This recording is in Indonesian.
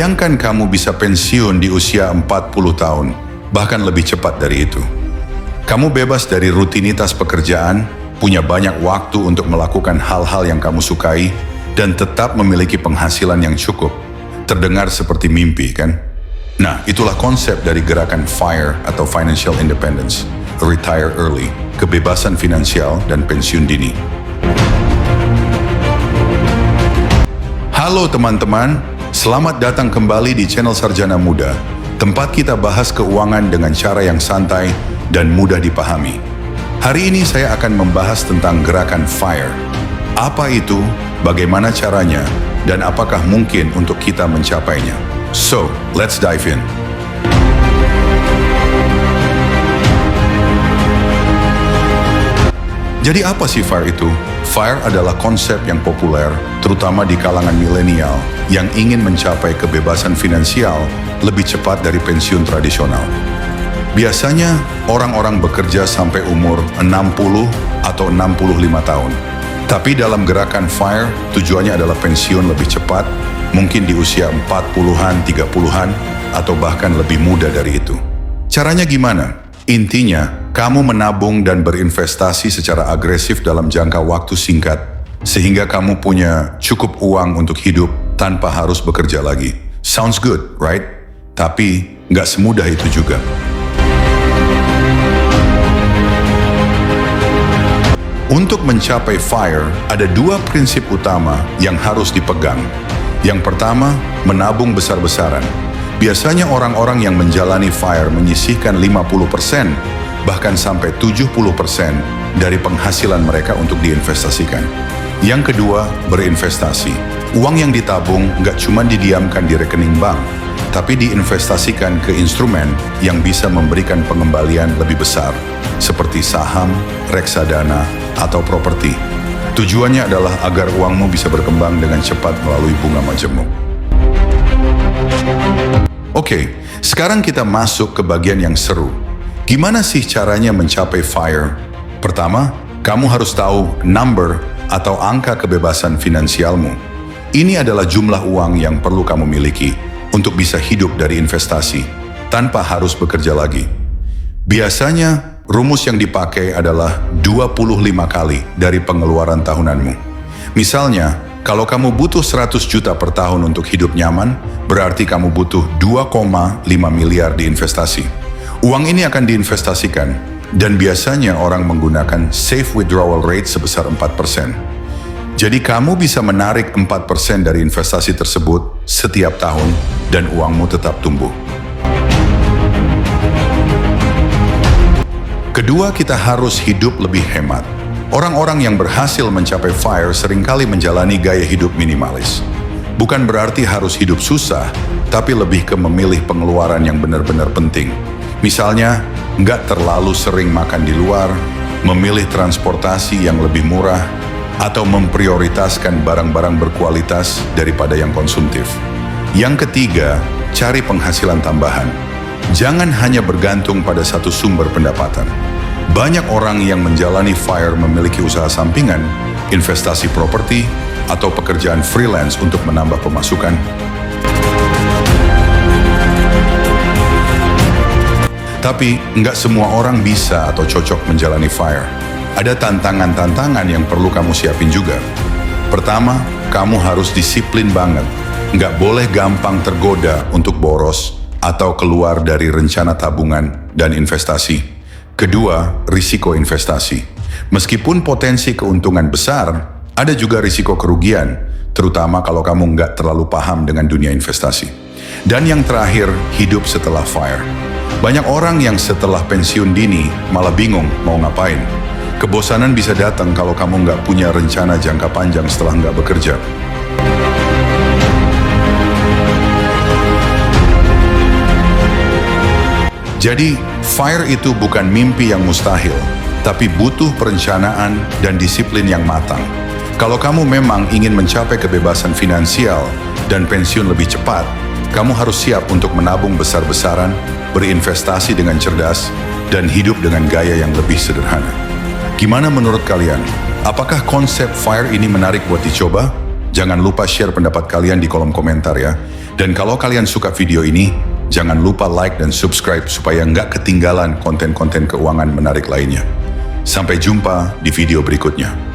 Bayangkan kamu bisa pensiun di usia 40 tahun, bahkan lebih cepat dari itu. Kamu bebas dari rutinitas pekerjaan, punya banyak waktu untuk melakukan hal-hal yang kamu sukai, dan tetap memiliki penghasilan yang cukup. Terdengar seperti mimpi, kan? Nah, itulah konsep dari gerakan FIRE atau Financial Independence, Retire Early, kebebasan finansial dan pensiun dini. Halo teman-teman, selamat datang kembali di channel Sarjana Muda, tempat kita bahas keuangan dengan cara yang santai dan mudah dipahami. Hari ini saya akan membahas tentang gerakan FIRE. Apa itu, bagaimana caranya, dan apakah mungkin untuk kita mencapainya? So, let's dive in. Jadi apa sih FIRE itu? FIRE adalah konsep yang populer, terutama di kalangan milenial, yang ingin mencapai kebebasan finansial lebih cepat dari pensiun tradisional. Biasanya, orang-orang bekerja sampai umur 60 atau 65 tahun. Tapi dalam gerakan FIRE, tujuannya adalah pensiun lebih cepat, mungkin di usia 40-an, 30-an, atau bahkan lebih muda dari itu. Caranya gimana? Intinya, kamu menabung dan berinvestasi secara agresif dalam jangka waktu singkat, sehingga kamu punya cukup uang untuk hidup tanpa harus bekerja lagi. Sounds good, right? Tapi, nggak semudah itu juga. Untuk mencapai FIRE, ada dua prinsip utama yang harus dipegang. Yang pertama, menabung besar-besaran. Biasanya orang-orang yang menjalani FIRE menyisihkan 50%, bahkan sampai 70% dari penghasilan mereka untuk diinvestasikan. Yang kedua, berinvestasi. Uang yang ditabung nggak cuma didiamkan di rekening bank, tapi diinvestasikan ke instrumen yang bisa memberikan pengembalian lebih besar, seperti saham, reksadana, atau properti. Tujuannya adalah agar uangmu bisa berkembang dengan cepat melalui bunga majemuk. Oke, sekarang kita masuk ke bagian yang seru. Gimana sih caranya mencapai FIRE? Pertama, kamu harus tahu number atau angka kebebasan finansialmu. Ini adalah jumlah uang yang perlu kamu miliki untuk bisa hidup dari investasi tanpa harus bekerja lagi. Biasanya, rumus yang dipakai adalah 25 kali dari pengeluaran tahunanmu. Misalnya, kalau kamu butuh 100 juta per tahun untuk hidup nyaman, berarti kamu butuh 2,5 miliar di investasi. Uang ini akan diinvestasikan, dan biasanya orang menggunakan safe withdrawal rate sebesar 4%. Jadi kamu bisa menarik 4% dari investasi tersebut setiap tahun, dan uangmu tetap tumbuh. Kedua, kita harus hidup lebih hemat. Orang-orang yang berhasil mencapai FIRE seringkali menjalani gaya hidup minimalis. Bukan berarti harus hidup susah, tapi lebih ke memilih pengeluaran yang benar-benar penting. Misalnya, nggak terlalu sering makan di luar, memilih transportasi yang lebih murah, atau memprioritaskan barang-barang berkualitas daripada yang konsumtif. Yang ketiga, cari penghasilan tambahan. Jangan hanya bergantung pada satu sumber pendapatan. Banyak orang yang menjalani FIRE memiliki usaha sampingan, investasi properti, atau pekerjaan freelance untuk menambah pemasukan. Tapi, nggak semua orang bisa atau cocok menjalani FIRE. Ada tantangan-tantangan yang perlu kamu siapin juga. Pertama, kamu harus disiplin banget. Nggak boleh gampang tergoda untuk boros atau keluar dari rencana tabungan dan investasi. Kedua, risiko investasi. Meskipun potensi keuntungan besar, ada juga risiko kerugian, terutama kalau kamu nggak terlalu paham dengan dunia investasi. Dan yang terakhir, hidup setelah FIRE. Banyak orang yang setelah pensiun dini malah bingung mau ngapain. Kebosanan bisa datang kalau kamu nggak punya rencana jangka panjang setelah nggak bekerja. Jadi, FIRE itu bukan mimpi yang mustahil, tapi butuh perencanaan dan disiplin yang matang. Kalau kamu memang ingin mencapai kebebasan finansial dan pensiun lebih cepat, kamu harus siap untuk menabung besar-besaran, berinvestasi dengan cerdas, dan hidup dengan gaya yang lebih sederhana. Gimana menurut kalian? Apakah konsep FIRE ini menarik buat dicoba? Jangan lupa share pendapat kalian di kolom komentar ya. Dan kalau kalian suka video ini, jangan lupa like dan subscribe supaya nggak ketinggalan konten-konten keuangan menarik lainnya. Sampai jumpa di video berikutnya.